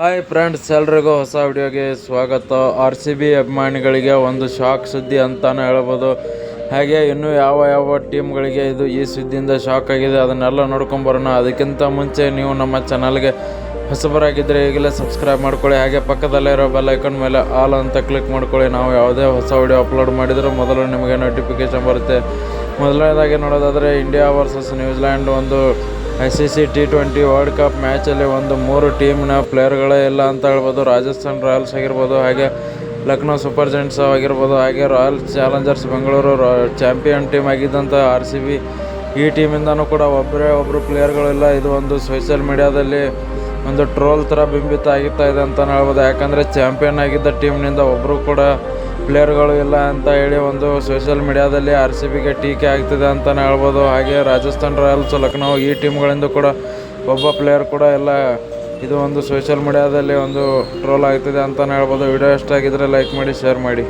Hi friends, ಎಲ್ರಿಗೂ ಹೊಸ ವಿಡಿಯೋಗೆ ಸ್ವಾಗತ. RCB ಅಭಿಮಾನಿಗಳಿಗೆ ಒಂದು ಶಾಕ್ ಸುದ್ದಿ ಅಂತಾನೆ ಹೇಳ್ಬೋದು. ಹಾಗೆ ಇನ್ನೂ ಯಾವ ಟೀಮ್ಗಳಿಗೆ ಇದು ಈ ಸುದ್ದಿಯಿಂದ ಶಾಕ್ ಆಗಿದೆ ಅದನ್ನೆಲ್ಲ ನೋಡ್ಕೊಂಬರೋಣ. ಅದಕ್ಕಿಂತ ಮುಂಚೆ ನೀವು ನಮ್ಮ ಚಾನಲ್ಗೆ ಹೊಸಬರಾಗಿದ್ದರೆ ಈಗಲೇ ಸಬ್ಸ್ಕ್ರೈಬ್ ಮಾಡ್ಕೊಳ್ಳಿ. ಹಾಗೆ ಪಕ್ಕದಲ್ಲೇ ಇರೋ ಬೆಲ್ ಐಕಾನ್ ಮೇಲೆ ಆಲ್ ಅಂತ ಕ್ಲಿಕ್ ಮಾಡ್ಕೊಳ್ಳಿ. ನಾವು ಯಾವುದೇ ಹೊಸ ವಿಡಿಯೋ ಅಪ್ಲೋಡ್ ಮಾಡಿದರೂ ಮೊದಲು ನಿಮಗೆ ನೋಟಿಫಿಕೇಶನ್ ಬರುತ್ತೆ. ಮೊದಲನೇದಾಗಿ ನೋಡೋದಾದರೆ ಇಂಡಿಯಾ ವರ್ಸಸ್ ನ್ಯೂಜಿಲ್ಯಾಂಡ್ ಒಂದು ICC T20 ವರ್ಲ್ಡ್ ಕಪ್ ಮ್ಯಾಚಲ್ಲಿ ಒಂದು 3 ಟೀಮ್ನ ಪ್ಲೇಯರ್ಗಳೇ ಇಲ್ಲ ಅಂತ ಹೇಳ್ಬೋದು. ರಾಜಸ್ಥಾನ್ ರಾಯಲ್ಸ್ ಆಗಿರ್ಬೋದು, ಹಾಗೆ ಲಕ್ನೋ ಸೂಪರ್ ಜೈಂಟ್ಸ್ ಆಗಿರ್ಬೋದು, ಹಾಗೆ royal challengers Bengaluru champion team ಆಗಿದ್ದಂಥ RCB ಈ ಟೀಮಿಂದನೂ ಕೂಡ ಒಬ್ಬರು ಪ್ಲೇಯರ್ಗಳಿಲ್ಲ. ಇದು ಒಂದು ಸೋಷಿಯಲ್ ಮೀಡಿಯಾದಲ್ಲಿ ಒಂದು ಟ್ರೋಲ್ ಥರ ಬಿಂಬಿತ ಆಗ್ತಾ ಇದೆ ಅಂತಲೇ ಹೇಳ್ಬೋದು. ಯಾಕಂದರೆ ಚಾಂಪಿಯನ್ ಆಗಿದ್ದ ಟೀಮ್ನಿಂದ ಒಬ್ಬರು ಕೂಡ ಪ್ಲೇಯರ್ಗಳು ಇಲ್ಲ ಅಂತ ಹೇಳಿ ಒಂದು ಸೋಷಿಯಲ್ ಮೀಡಿಯಾದಲ್ಲಿ RCBಗೆ ಟೀಕೆ ಆಗ್ತಿದೆ ಅಂತಲೇ ಹೇಳ್ಬೋದು. ಹಾಗೆ ರಾಜಸ್ಥಾನ್ ರಾಯಲ್ಸ್, ಲಕ್ನೋ ಈ ಟೀಮ್ಗಳಿಂದ ಕೂಡ ಒಬ್ಬ ಪ್ಲೇಯರ್ ಕೂಡ ಇಲ್ಲ. ಇದು ಒಂದು ಸೋಷಿಯಲ್ ಮೀಡಿಯಾದಲ್ಲಿ ಒಂದು ಟ್ರೋಲ್ ಆಗ್ತಿದೆ ಅಂತಲೇ ಹೇಳ್ಬೋದು. ವಿಡಿಯೋ ಇಷ್ಟ ಆಗಿದ್ದರೆ ಲೈಕ್ ಮಾಡಿ, ಶೇರ್ ಮಾಡಿ.